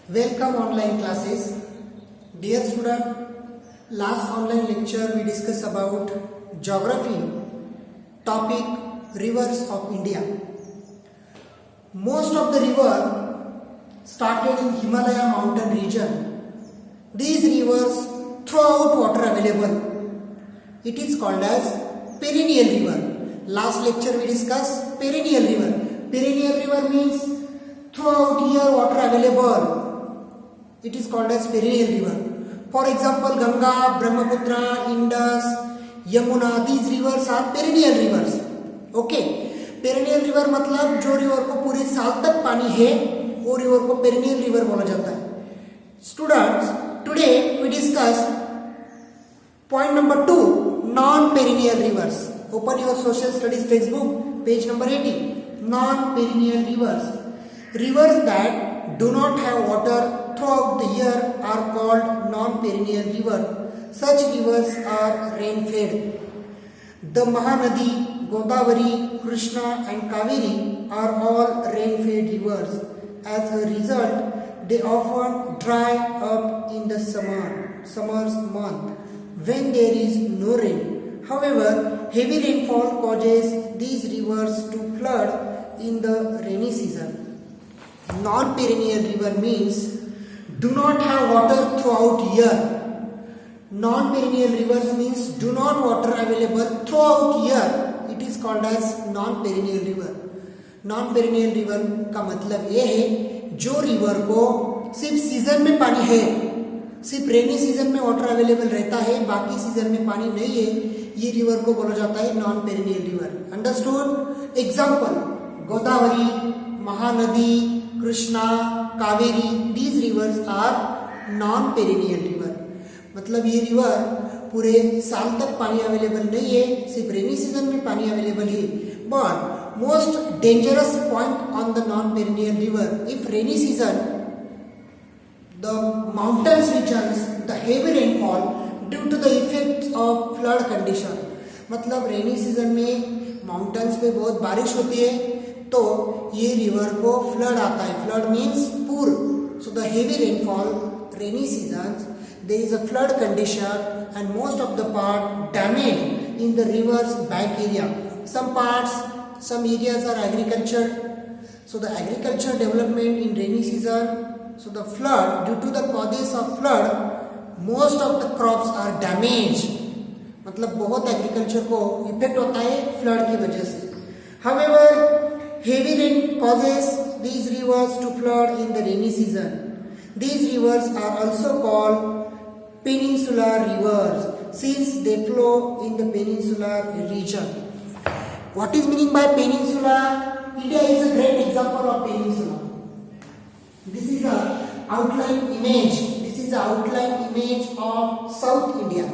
Welcome online classes. Dear student, last online lecture we discussed about geography topic rivers of India. Most of the river started in Himalaya mountain region. These rivers throughout water available. It is called as perennial river. Last lecture we discussed perennial river. Perennial river means throughout year water available. It is called as perennial river. For example, Ganga, Brahmaputra, Indus, Yamuna, these rivers are perennial rivers. Okay, perennial river मतलब जो river को पूरे साल तक पानी है वो river को perennial river बोला जाता है. Students, today we discuss point number 2, non-perennial rivers. Open your social studies textbook, page number 80. Non-perennial rivers. Rivers that do not have water throughout the year are called non-perennial river. Such rivers are rain-fed. The Mahanadi, Godavari, Krishna and Kaveri are all rain-fed rivers. As a result, they often dry up in the summer's month when there is no rain. However, heavy rainfall causes these rivers to flood in the rainy season. Non-perennial river means do not have water throughout year. Non-perennial rivers means do not water available throughout year. It is called as non-perennial river. Non-perennial river का मतलब ये है जो river को सिर्फ season में पानी है, सिर्फ रेनी सीजन में वाटर अवेलेबल रहता है, बाकी सीजन में पानी नहीं है, ये रिवर को बोला जाता है non perennial river. Understood? Example Godavari, Mahanadi, Krishna, Kaveri, these rivers are non-perennial river. मतलब ये रिवर पूरे साल तक पानी अवेलेबल नहीं है, सिर्फ रेनी सीजन में पानी अवेलेबल है. But most dangerous point on the non-perennial river, if rainy season, the mountains regions, the heavy rainfall due to the effects of flood condition. मतलब रेनी सीजन में माउंटेन्स पे बहुत बारिश होती है तो ये रिवर को फ्लड आता है. फ्लड मीन्स पूर. So the heavy rainfall rainy season there is a flood condition and most of the part damaged in the river's bank area. Some areas are agriculture, so the agriculture development in rainy season, so the flood, due to the causes of flood, most of the crops are damaged. मतलब बहुत agriculture को effect होता है flood की वजह से. However, heavy rain causes these rivers to flood in the rainy season. These rivers are also called peninsular rivers since they flow in the peninsular region. What is meaning by peninsula? India is a great example of peninsula. This is a outline image. This is a outline image of South India.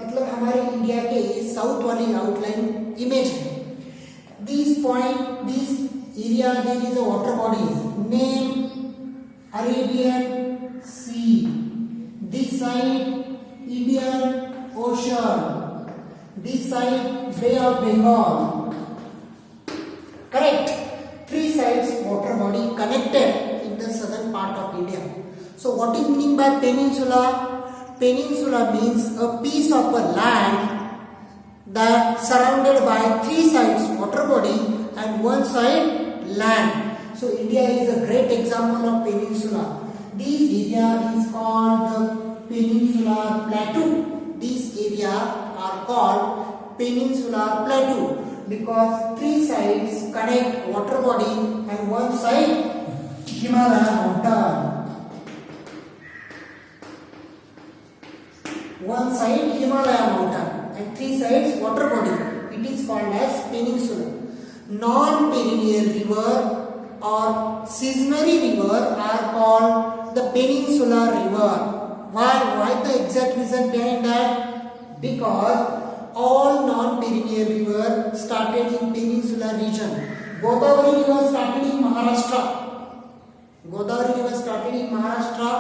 मतलब हमारे India के south वाली outline image है. This point, this area, there is a water bodies. Name Arabian Sea. This side Indian Ocean. This side Bay of Bengal. Correct. Three sides water body connected in the southern part of India. So what is meaning by peninsula? Peninsula means a piece of a land that surrounded by three sides water body and one side land. So India is a great example of peninsula. This area is called the peninsular plateau. These areas are called peninsular plateau because three sides connect water body and one side Himalaya mountain. One side Himalaya mountain and three sides water body. It is called as peninsula. Non-perennial river or seasonary river are called the peninsular river. Why the exact reason behind that? Because all non-perennial river started in peninsular region. Godavari river started in Maharashtra. Godavari river started in Maharashtra,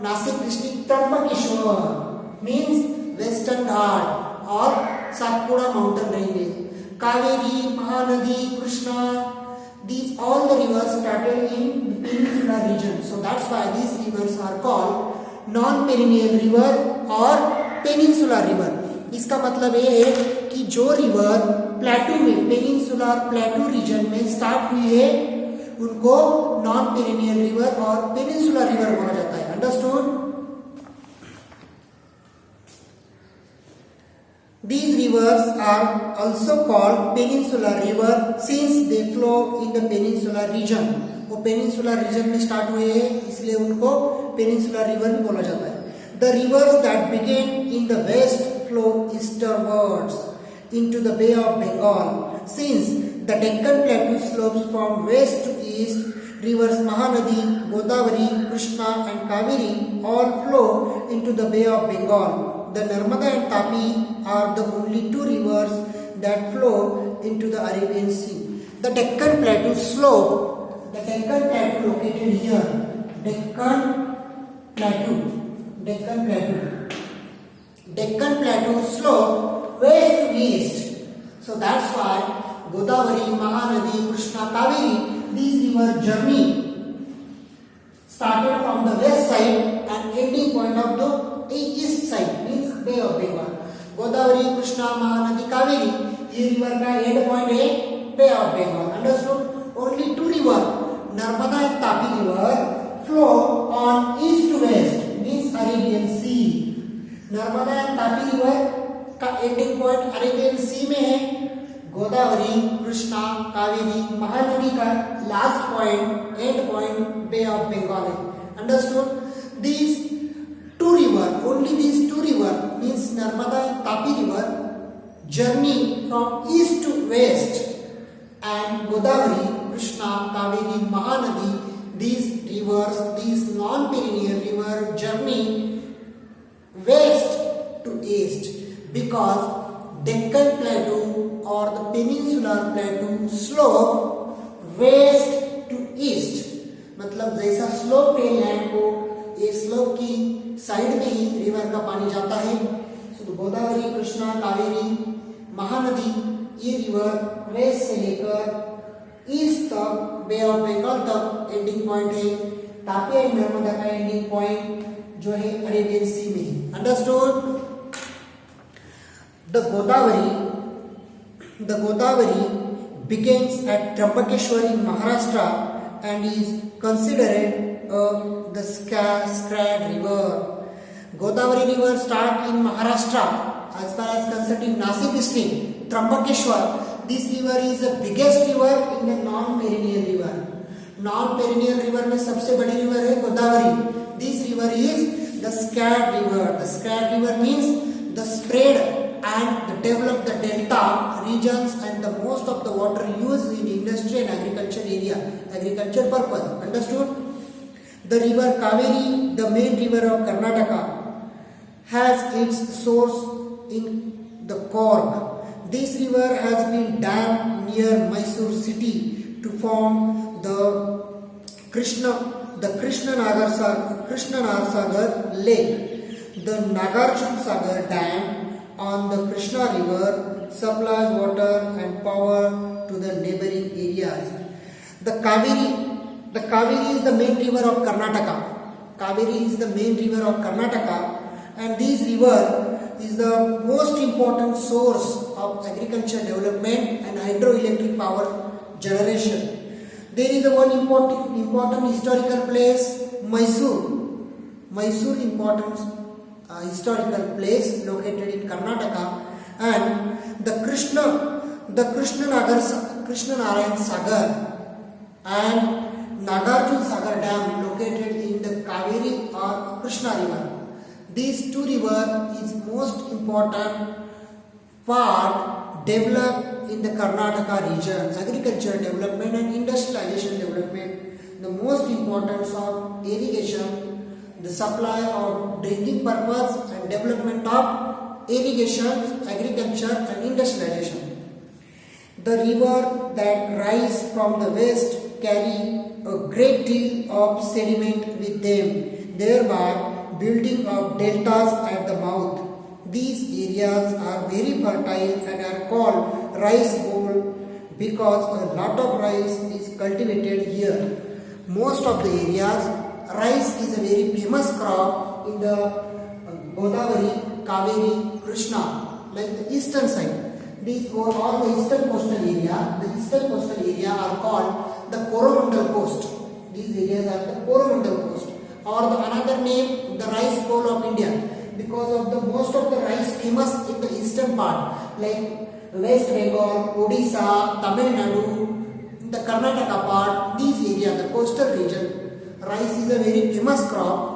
Nasik district, Trambakeshwar means Western Ghat or Satpura mountain ranges. Kaveri, Mahanadi, Krishna, these all the rivers started in the peninsular region. So that's why these rivers are called non-perennial river or peninsular river. इसका मतलब ये है कि जो river प्लेटू में peninsular प्लेटू reason में start हुई है उनको नॉन पेरिनियल रिवर और पेनिनसुलर रिवर बोला जाता है. Understood? These rivers are also called peninsular river since they flow in the peninsular region. वो peninsular region में start हुए हैं इसलिए उनको peninsular river भी बोला जाता है. The rivers that begin in the west flow eastwards into the Bay of Bengal. Since the Deccan Plateau slopes from west to east, rivers Mahanadi, Godavari, Krishna and Kaveri all flow into the Bay of Bengal. The Narmada and Tapi are the only two rivers that flow into the Arabian Sea. The Deccan Plateau slope, the Deccan Plateau located here, Deccan Plateau slope west to east. So that's why Godavari, Mahanadi, Krishna, Kaveri, these river journey started from the west side and ending point of the east side means Bay of Bengal. Godavari, Krishna, Mahanadi, Kaveri, ये river का end point है Bay of Bengal. Understood? Only two river, Narmada and Tapi river flow on east to west means Arabian Sea. Narmada and Tapi river का ending point Arabian Sea में है. गोदावरी, कृष्णा, कावेरी, महानदी का last point end point Bay of Bengal है. Understood? These two river, only these two river means Narmada and Tapi river journey from east to west and Godavari, Krishna, Kaveri, Mahanadi, these rivers, these non-perennial river journey west to east because Deccan Plateau or the peninsular plateau slope west to east. मतलब जैसा slope है land को, ये slope की side में ही river का पानी जाता है. तो गोदावरी, कृष्णा, कावेरी, महानदी ये रिवर वेस्ट से लेकर ईस्ट तक बे ऑफ बंगाल तक एंडिंग पॉइंट है. तापी एंड नर्मदा का एंडिंग पॉइंट जो है अरेबियन सी में है. Understood? The Godavari begins at Trambakeshwar in Maharashtra and is considered the sacred river. Godavari river starts in Maharashtra as far as concerned in Nasik district, Trambakeshwar. This river is the biggest river in the non-perennial river. Non-perennial river में सबसे बड़ी river है Godavari. This river is the sacred river. The sacred river means the spread and develop the delta regions and the most of the water used in industry and agriculture area, agriculture purpose. Understood? The river Kaveri, the main river of Karnataka, has its source in the Korg. This river has been dammed near Mysore city to form the Krishna Sagar lake. The Nagarjuna Sagar dam on the Krishna river supplies water and power to the neighboring areas. The Kaveri is the main river of Karnataka. Kaveri is the main river of Karnataka, and this river is the most important source of agriculture development and hydroelectric power generation. There is one important historical place, Mysore. Mysore important historical place located in Karnataka, and the Krishna Narayan Sagar and Nagarjuna Sagar dam located in the Kaveri or Krishna river. These two rivers is most important part developed in the Karnataka region, agriculture development and industrialization development. The most importance of irrigation, the supply of drinking purpose and development of irrigation, agriculture and industrialization. The river that rise from the west carry a great deal of sediment with them, thereby building up deltas at the mouth. These areas are very fertile and are called rice bowl because a lot of rice is cultivated here. Most of the areas, rice is a very famous crop in the Godavari, Kaveri, Krishna, like the eastern side. These were all the eastern coastal area. The eastern coastal area are called the Coromandel coast. These areas are the Coromandel coast, or the another name, the rice bowl of India, because of the most of the rice famous in the eastern part, like West Bengal, Odisha, Tamil Nadu, the Karnataka part. These areas, the coastal region, rice is a very famous crop.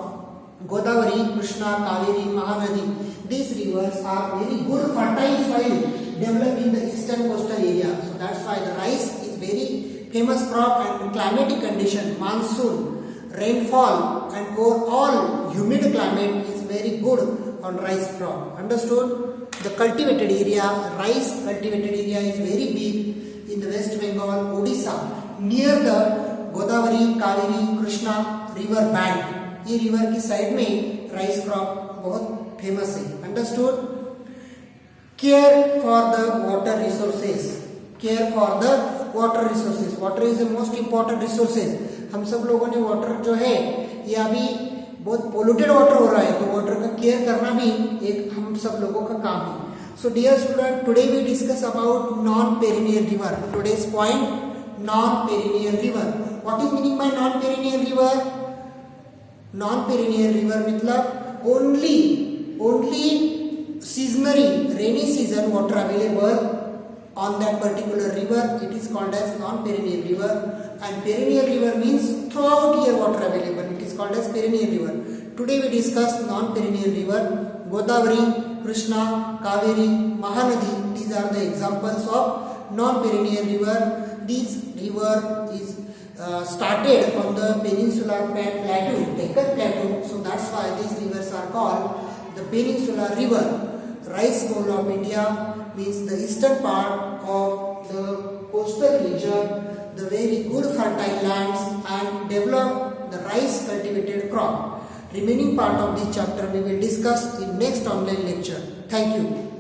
Godavari, Krishna, Kaveri, Mahanadi, these rivers are very good fertile soil developed in the eastern coastal area. So that's why the rice is very famous crop, and climatic condition, monsoon, rainfall and overall humid climate is very good on rice crop. Understood? The cultivated area, rice cultivated area is very big in the West Bengal, Odisha, near the Godavari, Kaveri, Krishna river bank. ये river की side में rice crop बहुत famous है. Understood? Care for the water resources. Care for the water resources. Water is the most important resources. हम सब लोगों ने water जो है ये अभी बहुत पोल्यूटेड वाटर हो रहा है, तो वाटर का केयर करना भी एक हम सब लोगों का काम है. So dear student, today we discuss about non perennial river. Today's point, non perennial river. What is meaning by non perennial river? Non perennial river मतलब only seasonary rainy season water available on that particular river. It is called as non perennial river, and perennial river means throughout year water available. It is called as perennial river. Today we discuss non perennial river. Godavari, Krishna, Kaveri, Mahanadi, these are the examples of non perennial river. This river is started on the peninsular plateau, Deccan plateau. So that's why these rivers are called the peninsular river. Rice bowl of India means the eastern part of the coastal region, the very good fertile lands, and develop the rice cultivated crop. Remaining part of this chapter we will discuss in next online lecture. Thank you.